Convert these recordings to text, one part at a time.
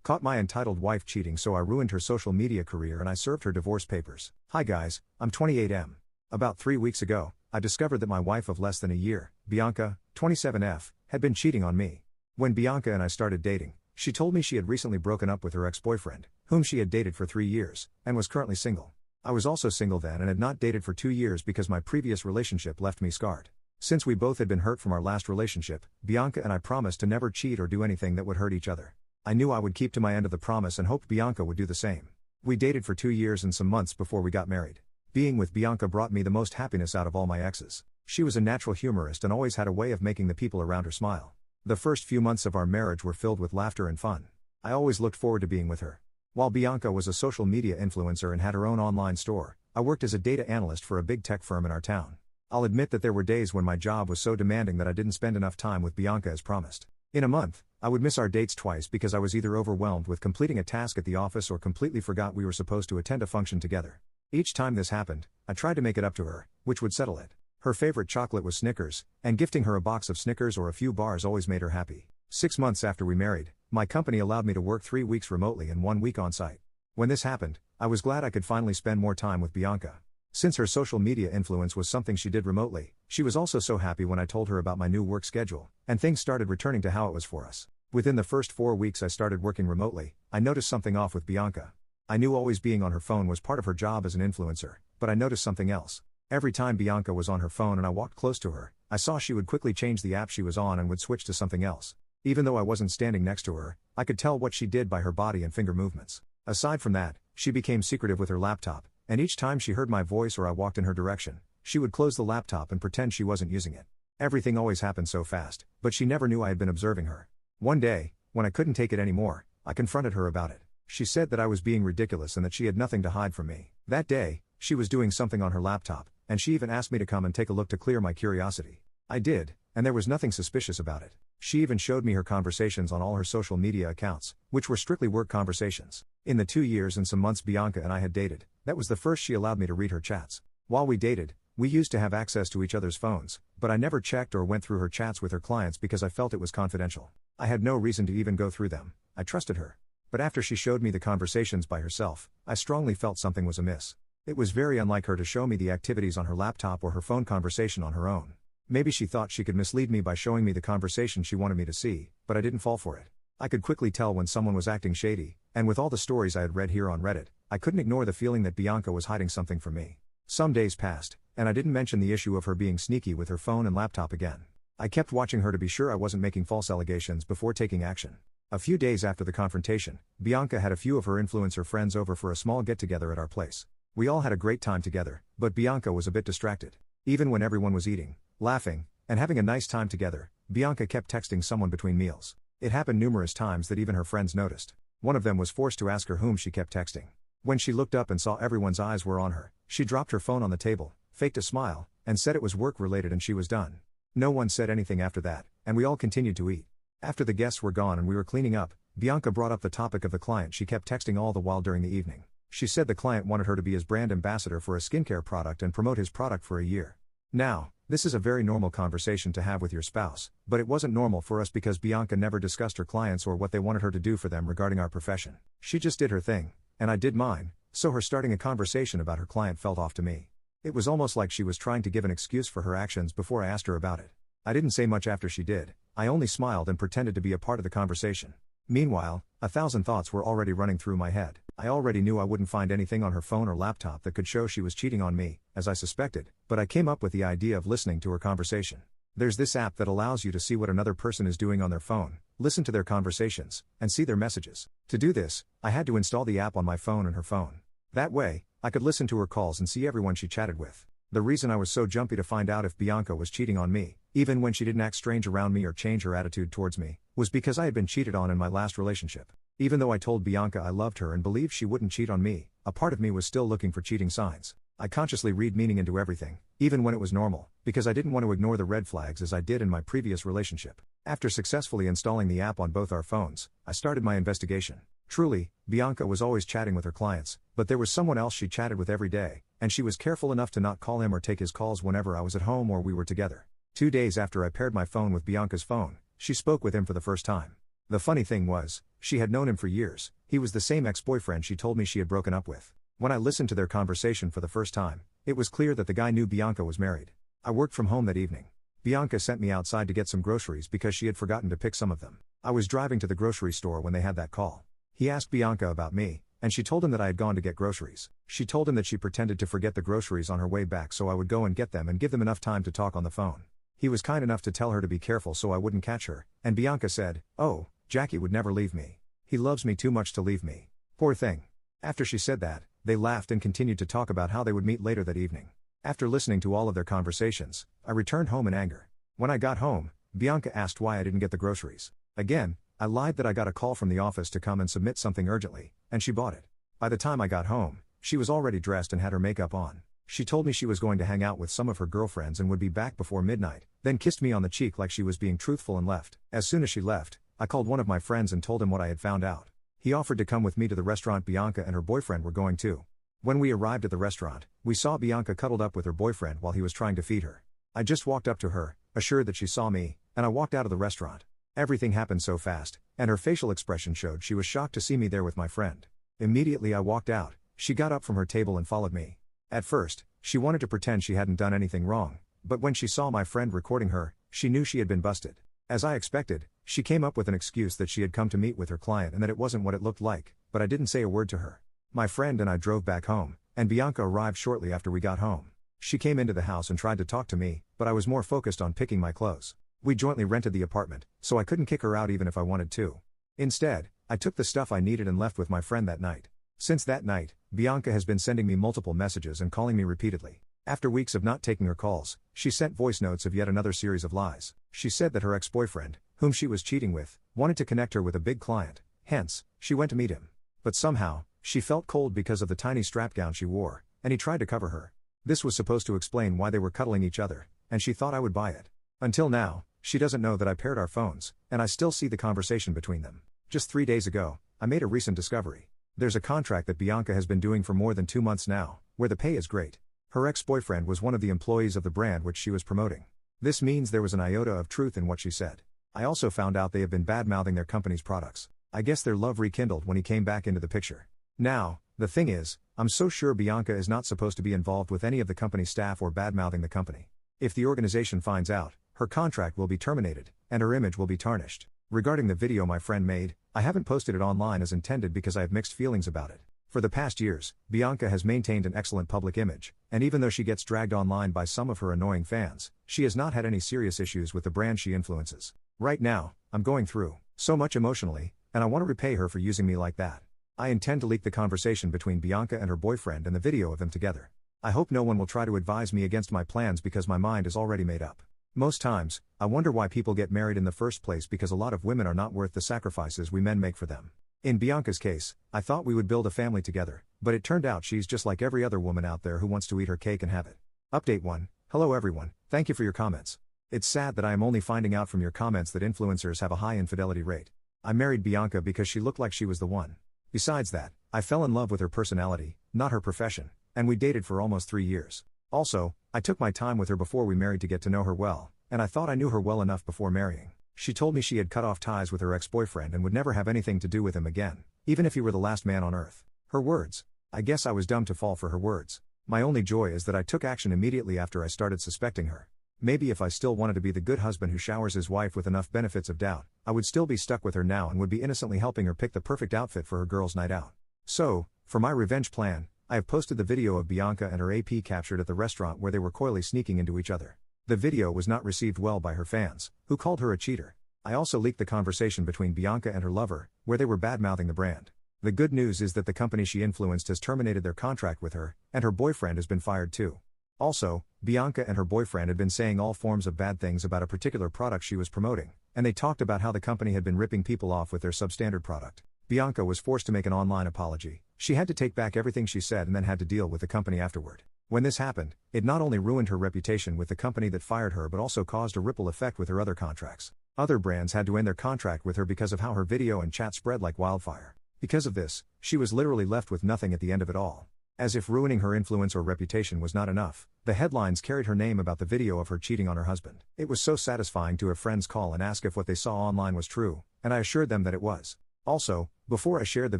Caught my entitled wife cheating, so I ruined her social media career and I served her divorce papers. Hi guys, I'm 28M. About 3 weeks ago, I discovered that my wife of less than a year, Bianca, 27F, had been cheating on me. When Bianca and I started dating, she told me she had recently broken up with her ex-boyfriend, whom she had dated for 3 years, and was currently single. I was also single then and had not dated for 2 years because my previous relationship left me scarred. Since we both had been hurt from our last relationship, Bianca and I promised to never cheat or do anything that would hurt each other. I knew I would keep to my end of the promise and hoped Bianca would do the same. We dated for 2 years and some months before we got married. Being with Bianca brought me the most happiness out of all my exes. She was a natural humorist and always had a way of making the people around her smile. The first few months of our marriage were filled with laughter and fun. I always looked forward to being with her. While Bianca was a social media influencer and had her own online store, I worked as a data analyst for a big tech firm in our town. I'll admit that there were days when my job was so demanding that I didn't spend enough time with Bianca as promised. In a month, I would miss our dates twice because I was either overwhelmed with completing a task at the office or completely forgot we were supposed to attend a function together. Each time this happened, I tried to make it up to her, which would settle it. Her favorite chocolate was Snickers, and gifting her a box of Snickers or a few bars always made her happy. 6 months after we married, my company allowed me to work 3 weeks remotely and 1 week on site. When this happened, I was glad I could finally spend more time with Bianca. Since her social media influence was something she did remotely, she was also so happy when I told her about my new work schedule, and things started returning to how it was for us. Within the first 4 weeks I started working remotely, I noticed something off with Bianca. I knew always being on her phone was part of her job as an influencer, but I noticed something else. Every time Bianca was on her phone and I walked close to her, I saw she would quickly change the app she was on and would switch to something else. Even though I wasn't standing next to her, I could tell what she did by her body and finger movements. Aside from that, she became secretive with her laptop, and each time she heard my voice or I walked in her direction, she would close the laptop and pretend she wasn't using it. Everything always happened so fast, but she never knew I had been observing her. One day, when I couldn't take it anymore, I confronted her about it. She said that I was being ridiculous and that she had nothing to hide from me. That day, she was doing something on her laptop, and she even asked me to come and take a look to clear my curiosity. I did, and there was nothing suspicious about it. She even showed me her conversations on all her social media accounts, which were strictly work conversations. In the 2 years and some months Bianca and I had dated, that was the first she allowed me to read her chats. While we dated, we used to have access to each other's phones, but I never checked or went through her chats with her clients because I felt it was confidential. I had no reason to even go through them. I trusted her. But after she showed me the conversations by herself, I strongly felt something was amiss. It was very unlike her to show me the activities on her laptop or her phone conversation on her own. Maybe she thought she could mislead me by showing me the conversation she wanted me to see, but I didn't fall for it. I could quickly tell when someone was acting shady, and with all the stories I had read here on Reddit, I couldn't ignore the feeling that Bianca was hiding something from me. Some days passed, and I didn't mention the issue of her being sneaky with her phone and laptop again. I kept watching her to be sure I wasn't making false allegations before taking action. A few days after the confrontation, Bianca had a few of her influencer friends over for a small get-together at our place. We all had a great time together, but Bianca was a bit distracted. Even when everyone was eating, laughing, and having a nice time together, Bianca kept texting someone between meals. It happened numerous times that even her friends noticed. One of them was forced to ask her whom she kept texting. When she looked up and saw everyone's eyes were on her, she dropped her phone on the table, faked a smile, and said it was work-related and she was done. No one said anything after that, and we all continued to eat. After the guests were gone and we were cleaning up, Bianca brought up the topic of the client she kept texting all the while during the evening. She said the client wanted her to be his brand ambassador for a skincare product and promote his product for a year. Now, this is a very normal conversation to have with your spouse, but it wasn't normal for us because Bianca never discussed her clients or what they wanted her to do for them regarding our profession. She just did her thing, and I did mine, so her starting a conversation about her client felt off to me. It was almost like she was trying to give an excuse for her actions before I asked her about it. I didn't say much after she did, I only smiled and pretended to be a part of the conversation. Meanwhile, 1,000 thoughts were already running through my head. I already knew I wouldn't find anything on her phone or laptop that could show she was cheating on me, as I suspected, but I came up with the idea of listening to her conversation. There's this app that allows you to see what another person is doing on their phone, listen to their conversations, and see their messages. To do this, I had to install the app on my phone and her phone. That way, I could listen to her calls and see everyone she chatted with. The reason I was so jumpy to find out if Bianca was cheating on me, even when she didn't act strange around me or change her attitude towards me, was because I had been cheated on in my last relationship. Even though I told Bianca I loved her and believed she wouldn't cheat on me, a part of me was still looking for cheating signs. I consciously read meaning into everything, even when it was normal, because I didn't want to ignore the red flags as I did in my previous relationship. After successfully installing the app on both our phones, I started my investigation. Truly, Bianca was always chatting with her clients, but there was someone else she chatted with every day, and she was careful enough to not call him or take his calls whenever I was at home or we were together. 2 days after I paired my phone with Bianca's phone, she spoke with him for the first time. The funny thing was, she had known him for years. He was the same ex-boyfriend she told me she had broken up with. When I listened to their conversation for the first time, it was clear that the guy knew Bianca was married. I worked from home that evening. Bianca sent me outside to get some groceries because she had forgotten to pick some of them. I was driving to the grocery store when they had that call. He asked Bianca about me, and she told him that I had gone to get groceries. She told him that she pretended to forget the groceries on her way back so I would go and get them and give them enough time to talk on the phone. He was kind enough to tell her to be careful so I wouldn't catch her, and Bianca said, "Oh, Jackie would never leave me. He loves me too much to leave me. Poor thing." After she said that, they laughed and continued to talk about how they would meet later that evening. After listening to all of their conversations, I returned home in anger. When I got home, Bianca asked why I didn't get the groceries. Again, I lied that I got a call from the office to come and submit something urgently, and she bought it. By the time I got home, she was already dressed and had her makeup on. She told me she was going to hang out with some of her girlfriends and would be back before midnight, then kissed me on the cheek like she was being truthful and left. As soon as she left, I called one of my friends and told him what I had found out. He offered to come with me to the restaurant Bianca and her boyfriend were going to. When we arrived at the restaurant, we saw Bianca cuddled up with her boyfriend while he was trying to feed her. I just walked up to her, assured that she saw me, and I walked out of the restaurant. Everything happened so fast, and her facial expression showed she was shocked to see me there with my friend. Immediately I walked out. She got up from her table and followed me. At first, she wanted to pretend she hadn't done anything wrong, but when she saw my friend recording her, she knew she had been busted. As I expected, she came up with an excuse that she had come to meet with her client and that it wasn't what it looked like, but I didn't say a word to her. My friend and I drove back home, and Bianca arrived shortly after we got home. She came into the house and tried to talk to me, but I was more focused on picking my clothes. We jointly rented the apartment, so I couldn't kick her out even if I wanted to. Instead, I took the stuff I needed and left with my friend that night. Since that night, Bianca has been sending me multiple messages and calling me repeatedly. After weeks of not taking her calls, she sent voice notes of yet another series of lies. She said that her ex-boyfriend, whom she was cheating with, wanted to connect her with a big client, hence, she went to meet him. But somehow, she felt cold because of the tiny strap gown she wore, and he tried to cover her. This was supposed to explain why they were cuddling each other, and she thought I would buy it. Until now, she doesn't know that I paired our phones, and I still see the conversation between them. Just 3 days ago, I made a recent discovery. There's a contract that Bianca has been doing for more than 2 months now, where the pay is great. Her ex-boyfriend was one of the employees of the brand which she was promoting. This means there was an iota of truth in what she said. I also found out they have been bad-mouthing their company's products. I guess their love rekindled when he came back into the picture. Now, the thing is, I'm so sure Bianca is not supposed to be involved with any of the company staff or bad-mouthing the company. If the organization finds out, her contract will be terminated, and her image will be tarnished. Regarding the video my friend made, I haven't posted it online as intended because I have mixed feelings about it. For the past years, Bianca has maintained an excellent public image, and even though she gets dragged online by some of her annoying fans, she has not had any serious issues with the brand she influences. Right now, I'm going through so much emotionally, and I want to repay her for using me like that. I intend to leak the conversation between Bianca and her boyfriend and the video of them together. I hope no one will try to advise me against my plans because my mind is already made up. Most times, I wonder why people get married in the first place because a lot of women are not worth the sacrifices we men make for them. In Bianca's case, I thought we would build a family together, but it turned out she's just like every other woman out there who wants to eat her cake and have it. Update 1. Hello everyone, thank you for your comments. It's sad that I am only finding out from your comments that influencers have a high infidelity rate. I married Bianca because she looked like she was the one. Besides that, I fell in love with her personality, not her profession, and we dated for almost 3 years. Also, I took my time with her before we married to get to know her well, and I thought I knew her well enough before marrying. She told me she had cut off ties with her ex-boyfriend and would never have anything to do with him again, even if he were the last man on earth. Her words. I guess I was dumb to fall for her words. My only joy is that I took action immediately after I started suspecting her. Maybe if I still wanted to be the good husband who showers his wife with enough benefits of doubt, I would still be stuck with her now and would be innocently helping her pick the perfect outfit for her girls' night out. So, for my revenge plan, I have posted the video of Bianca and her AP captured at the restaurant where they were coyly sneaking into each other. The video was not received well by her fans, who called her a cheater. I also leaked the conversation between Bianca and her lover, where they were bad-mouthing the brand. The good news is that the company she influenced has terminated their contract with her, and her boyfriend has been fired too. Also, Bianca and her boyfriend had been saying all forms of bad things about a particular product she was promoting, and they talked about how the company had been ripping people off with their substandard product. Bianca was forced to make an online apology. She had to take back everything she said and then had to deal with the company afterward. When this happened, it not only ruined her reputation with the company that fired her but also caused a ripple effect with her other contracts. Other brands had to end their contract with her because of how her video and chat spread like wildfire. Because of this, she was literally left with nothing at the end of it all. As if ruining her influence or reputation was not enough, the headlines carried her name about the video of her cheating on her husband. It was so satisfying to have friends call and ask if what they saw online was true, and I assured them that it was. Also, before I shared the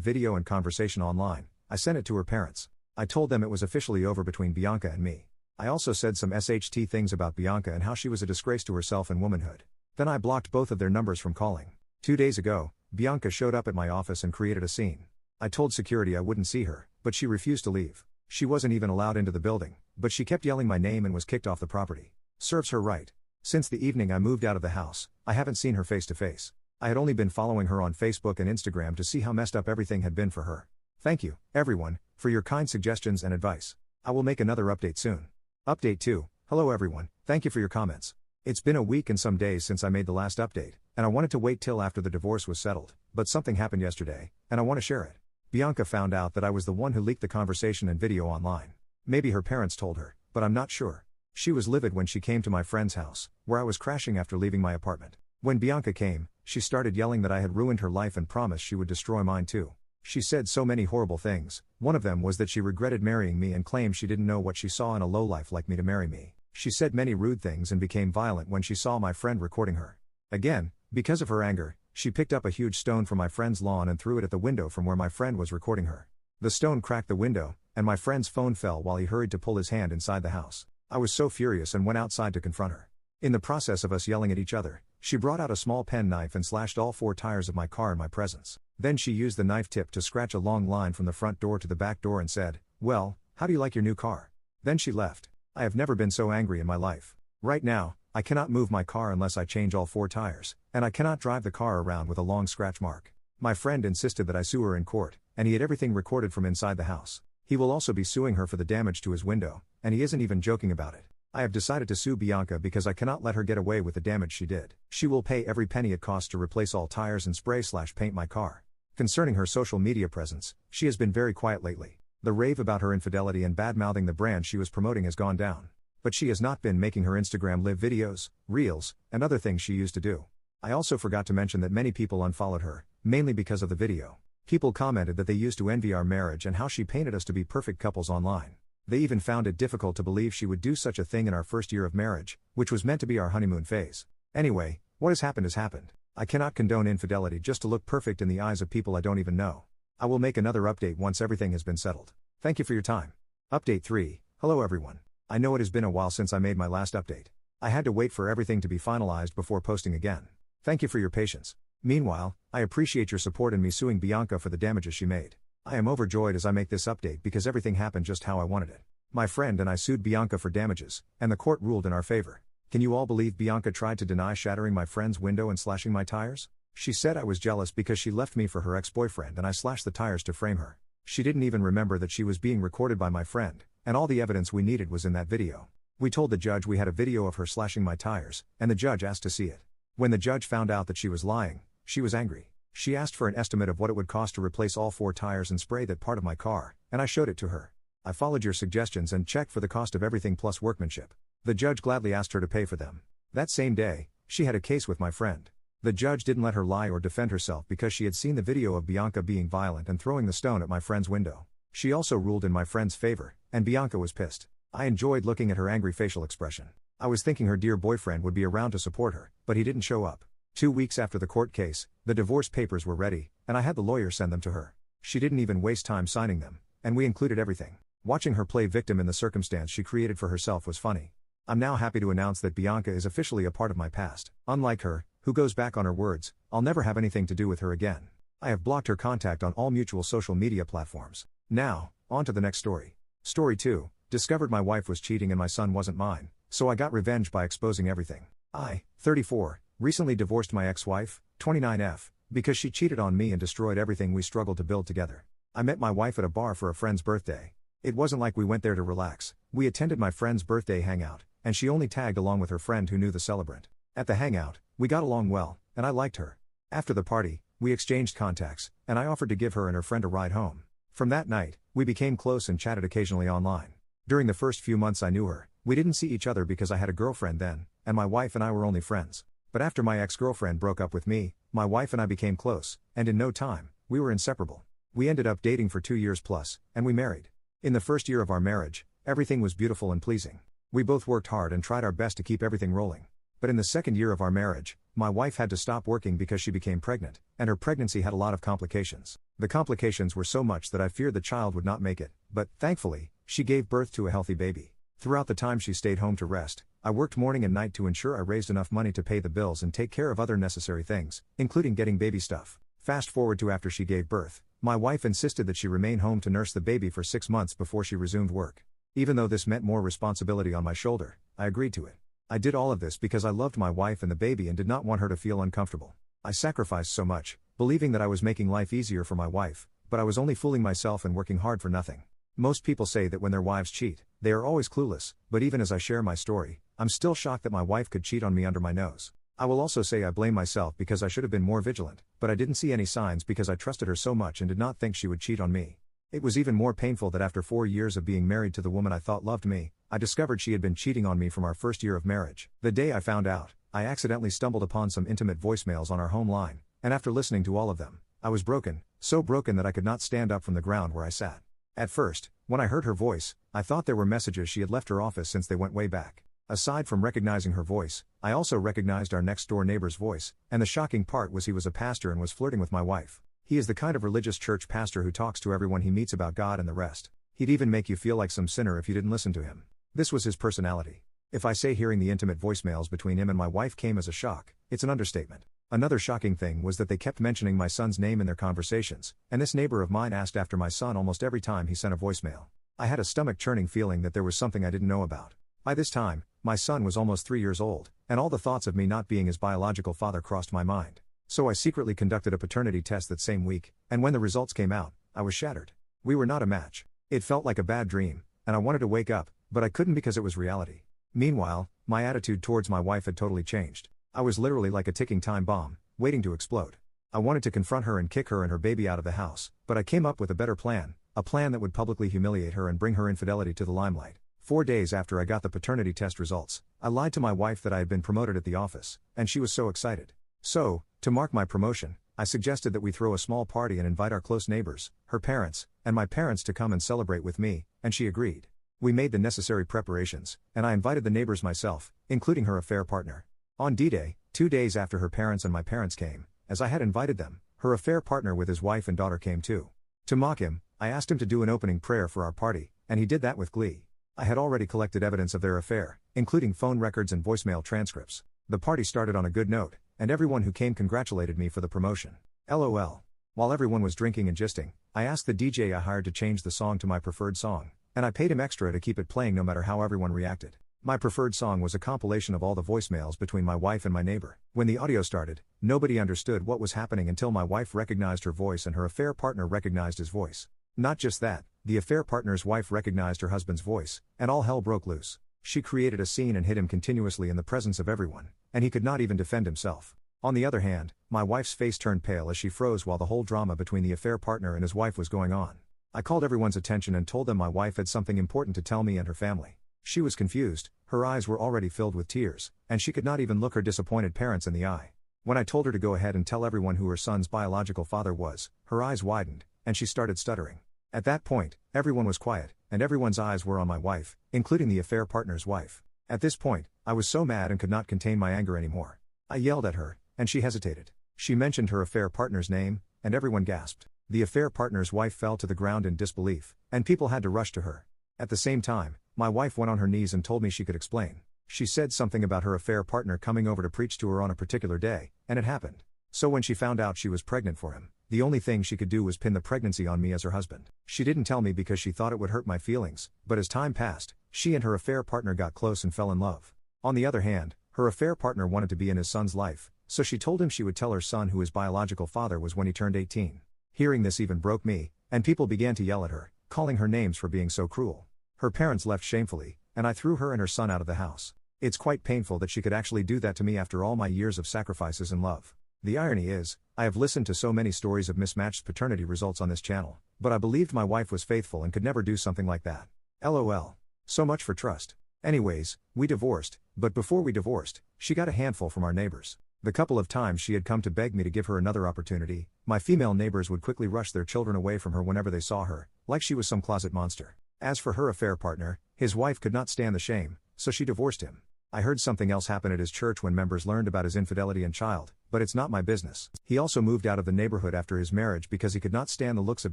video and conversation online, I sent it to her parents. I told them it was officially over between Bianca and me. I also said some SHT things about Bianca and how she was a disgrace to herself and womanhood. Then I blocked both of their numbers from calling. 2 days ago, Bianca showed up at my office and created a scene. I told security I wouldn't see her, but she refused to leave. She wasn't even allowed into the building, but she kept yelling my name and was kicked off the property. Serves her right. Since the evening I moved out of the house, I haven't seen her face to face. I had only been following her on Facebook and Instagram to see how messed up everything had been for her. Thank you, everyone, for your kind suggestions and advice. I will make another update soon. Update 2. Hello everyone, thank you for your comments. It's been a week and some days since I made the last update, and I wanted to wait till after the divorce was settled, but something happened yesterday, and I want to share it. Bianca found out that I was the one who leaked the conversation and video online. Maybe her parents told her, but I'm not sure. She was livid when she came to my friend's house, where I was crashing after leaving my apartment. When Bianca came, she started yelling that I had ruined her life and promised she would destroy mine too. She said so many horrible things. One of them was that she regretted marrying me and claimed she didn't know what she saw in a lowlife like me to marry me. She said many rude things and became violent when she saw my friend recording her. Again, because of her anger, she picked up a huge stone from my friend's lawn and threw it at the window from where my friend was recording her. The stone cracked the window, and my friend's phone fell while he hurried to pull his hand inside the house. I was so furious and went outside to confront her. In the process of us yelling at each other, she brought out a small pen knife and slashed all 4 tires of my car in my presence. Then she used the knife tip to scratch a long line from the front door to the back door and said, "Well, how do you like your new car?" Then she left. I have never been so angry in my life. Right now, I cannot move my car unless I change all 4 tires, and I cannot drive the car around with a long scratch mark. My friend insisted that I sue her in court, and he had everything recorded from inside the house. He will also be suing her for the damage to his window, and he isn't even joking about it. I have decided to sue Bianca because I cannot let her get away with the damage she did. She will pay every penny it costs to replace all tires and spray/paint my car. Concerning her social media presence, she has been very quiet lately. The rave about her infidelity and bad-mouthing the brand she was promoting has gone down. But she has not been making her Instagram live videos, reels, and other things she used to do. I also forgot to mention that many people unfollowed her, mainly because of the video. People commented that they used to envy our marriage and how she painted us to be perfect couples online. They even found it difficult to believe she would do such a thing in our first year of marriage, which was meant to be our honeymoon phase. Anyway, what has happened has happened. I cannot condone infidelity just to look perfect in the eyes of people I don't even know. I will make another update once everything has been settled. Thank you for your time. Update 3. Hello everyone. I know it has been a while since I made my last update. I had to wait for everything to be finalized before posting again. Thank you for your patience. Meanwhile, I appreciate your support in me suing Bianca for the damages she made. I am overjoyed as I make this update because everything happened just how I wanted it. My friend and I sued Bianca for damages, and the court ruled in our favor. Can you all believe Bianca tried to deny shattering my friend's window and slashing my tires? She said I was jealous because she left me for her ex-boyfriend and I slashed the tires to frame her. She didn't even remember that she was being recorded by my friend, and all the evidence we needed was in that video. We told the judge we had a video of her slashing my tires, and the judge asked to see it. When the judge found out that she was lying, she was angry. She asked for an estimate of what it would cost to replace all 4 tires and spray that part of my car, and I showed it to her. I followed your suggestions and checked for the cost of everything plus workmanship. The judge gladly asked her to pay for them. That same day, she had a case with my friend. The judge didn't let her lie or defend herself because she had seen the video of Bianca being violent and throwing the stone at my friend's window. She also ruled in my friend's favor, and Bianca was pissed. I enjoyed looking at her angry facial expression. I was thinking her dear boyfriend would be around to support her, but he didn't show up. 2 weeks after the court case, the divorce papers were ready, and I had the lawyer send them to her. She didn't even waste time signing them, and we included everything. Watching her play victim in the circumstance she created for herself was funny. I'm now happy to announce that Bianca is officially a part of my past. Unlike her, who goes back on her words, I'll never have anything to do with her again. I have blocked her contact on all mutual social media platforms. Now, on to the next story. Story 2, discovered my wife was cheating and my son wasn't mine, so I got revenge by exposing everything. I, 34, recently divorced my ex-wife, 29F, because she cheated on me and destroyed everything we struggled to build together. I met my wife at a bar for a friend's birthday. It wasn't like we went there to relax, we attended my friend's birthday hangout, and she only tagged along with her friend who knew the celebrant. At the hangout, we got along well, and I liked her. After the party, we exchanged contacts, and I offered to give her and her friend a ride home. From that night, we became close and chatted occasionally online. During the first few months I knew her, we didn't see each other because I had a girlfriend then, and my wife and I were only friends. But after my ex-girlfriend broke up with me, my wife and I became close, and in no time, we were inseparable. We ended up dating for 2 years plus, and we married. In the first year of our marriage, everything was beautiful and pleasing. We both worked hard and tried our best to keep everything rolling. But in the second year of our marriage, my wife had to stop working because she became pregnant, and her pregnancy had a lot of complications. The complications were so much that I feared the child would not make it, but, thankfully, she gave birth to a healthy baby. Throughout the time she stayed home to rest, I worked morning and night to ensure I raised enough money to pay the bills and take care of other necessary things, including getting baby stuff. Fast forward to after she gave birth, my wife insisted that she remain home to nurse the baby for 6 months before she resumed work. Even though this meant more responsibility on my shoulder, I agreed to it. I did all of this because I loved my wife and the baby and did not want her to feel uncomfortable. I sacrificed so much, believing that I was making life easier for my wife, but I was only fooling myself and working hard for nothing. Most people say that when their wives cheat, they are always clueless, but even as I share my story, I'm still shocked that my wife could cheat on me under my nose. I will also say I blame myself because I should have been more vigilant, but I didn't see any signs because I trusted her so much and did not think she would cheat on me. It was even more painful that after 4 years of being married to the woman I thought loved me, I discovered she had been cheating on me from our first year of marriage. The day I found out, I accidentally stumbled upon some intimate voicemails on our home line, and after listening to all of them, I was broken, so broken that I could not stand up from the ground where I sat. At first, when I heard her voice, I thought there were messages she had left her office since they went way back. Aside from recognizing her voice, I also recognized our next-door neighbor's voice, and the shocking part was he was a pastor and was flirting with my wife. He is the kind of religious church pastor who talks to everyone he meets about God and the rest. He'd even make you feel like some sinner if you didn't listen to him. This was his personality. If I say hearing the intimate voicemails between him and my wife came as a shock, it's an understatement. Another shocking thing was that they kept mentioning my son's name in their conversations, and this neighbor of mine asked after my son almost every time he sent a voicemail. I had a stomach-churning feeling that there was something I didn't know about. By this time, my son was almost 3 years old, and all the thoughts of me not being his biological father crossed my mind. So I secretly conducted a paternity test that same week, and when the results came out, I was shattered. We were not a match. It felt like a bad dream, and I wanted to wake up, but I couldn't because it was reality. Meanwhile, my attitude towards my wife had totally changed. I was literally like a ticking time bomb, waiting to explode. I wanted to confront her and kick her and her baby out of the house, but I came up with a better plan, a plan that would publicly humiliate her and bring her infidelity to the limelight. 4 days after I got the paternity test results, I lied to my wife that I had been promoted at the office, and she was so excited. So, to mark my promotion, I suggested that we throw a small party and invite our close neighbors, her parents, and my parents to come and celebrate with me, and she agreed. We made the necessary preparations, and I invited the neighbors myself, including her affair partner. On D-Day, 2 days after her parents and my parents came, as I had invited them, her affair partner with his wife and daughter came too. To mock him, I asked him to do an opening prayer for our party, and he did that with glee. I had already collected evidence of their affair, including phone records and voicemail transcripts. The party started on a good note, and everyone who came congratulated me for the promotion. LOL. While everyone was drinking and gisting, I asked the DJ I hired to change the song to my preferred song, and I paid him extra to keep it playing no matter how everyone reacted. My preferred song was a compilation of all the voicemails between my wife and my neighbor. When the audio started, nobody understood what was happening until my wife recognized her voice and her affair partner recognized his voice. Not just that, the affair partner's wife recognized her husband's voice, and all hell broke loose. She created a scene and hit him continuously in the presence of everyone, and he could not even defend himself. On the other hand, my wife's face turned pale as she froze while the whole drama between the affair partner and his wife was going on. I called everyone's attention and told them my wife had something important to tell me and her family. She was confused, her eyes were already filled with tears, and she could not even look her disappointed parents in the eye. When I told her to go ahead and tell everyone who her son's biological father was, her eyes widened, and she started stuttering. At that point, everyone was quiet, and everyone's eyes were on my wife, including the affair partner's wife. At this point, I was so mad and could not contain my anger anymore. I yelled at her, and she hesitated. She mentioned her affair partner's name, and everyone gasped. The affair partner's wife fell to the ground in disbelief, and people had to rush to her. At the same time, my wife went on her knees and told me she could explain. She said something about her affair partner coming over to preach to her on a particular day, and it happened. So when she found out she was pregnant for him, the only thing she could do was pin the pregnancy on me as her husband. She didn't tell me because she thought it would hurt my feelings, but as time passed, she and her affair partner got close and fell in love. On the other hand, her affair partner wanted to be in his son's life, so she told him she would tell her son who his biological father was when he turned 18. Hearing this even broke me, and people began to yell at her, calling her names for being so cruel. Her parents left shamefully, and I threw her and her son out of the house. It's quite painful that she could actually do that to me after all my years of sacrifices and love. The irony is, I have listened to so many stories of mismatched paternity results on this channel, but I believed my wife was faithful and could never do something like that. LOL. So much for trust. Anyways, we divorced, but before we divorced, she got a handful from our neighbors. The couple of times she had come to beg me to give her another opportunity, my female neighbors would quickly rush their children away from her whenever they saw her, like she was some closet monster. As for her affair partner, his wife could not stand the shame, so she divorced him. I heard something else happen at his church when members learned about his infidelity and child, but it's not my business. He also moved out of the neighborhood after his marriage because he could not stand the looks of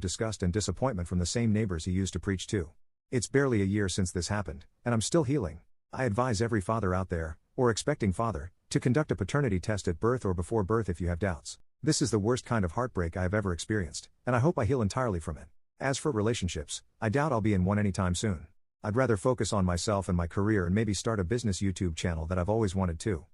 disgust and disappointment from the same neighbors he used to preach to. It's barely a year since this happened, and I'm still healing. I advise every father out there, or expecting father, to conduct a paternity test at birth or before birth if you have doubts. This is the worst kind of heartbreak I have ever experienced, and I hope I heal entirely from it. As for relationships, I doubt I'll be in one anytime soon. I'd rather focus on myself and my career and maybe start a business YouTube channel that I've always wanted to.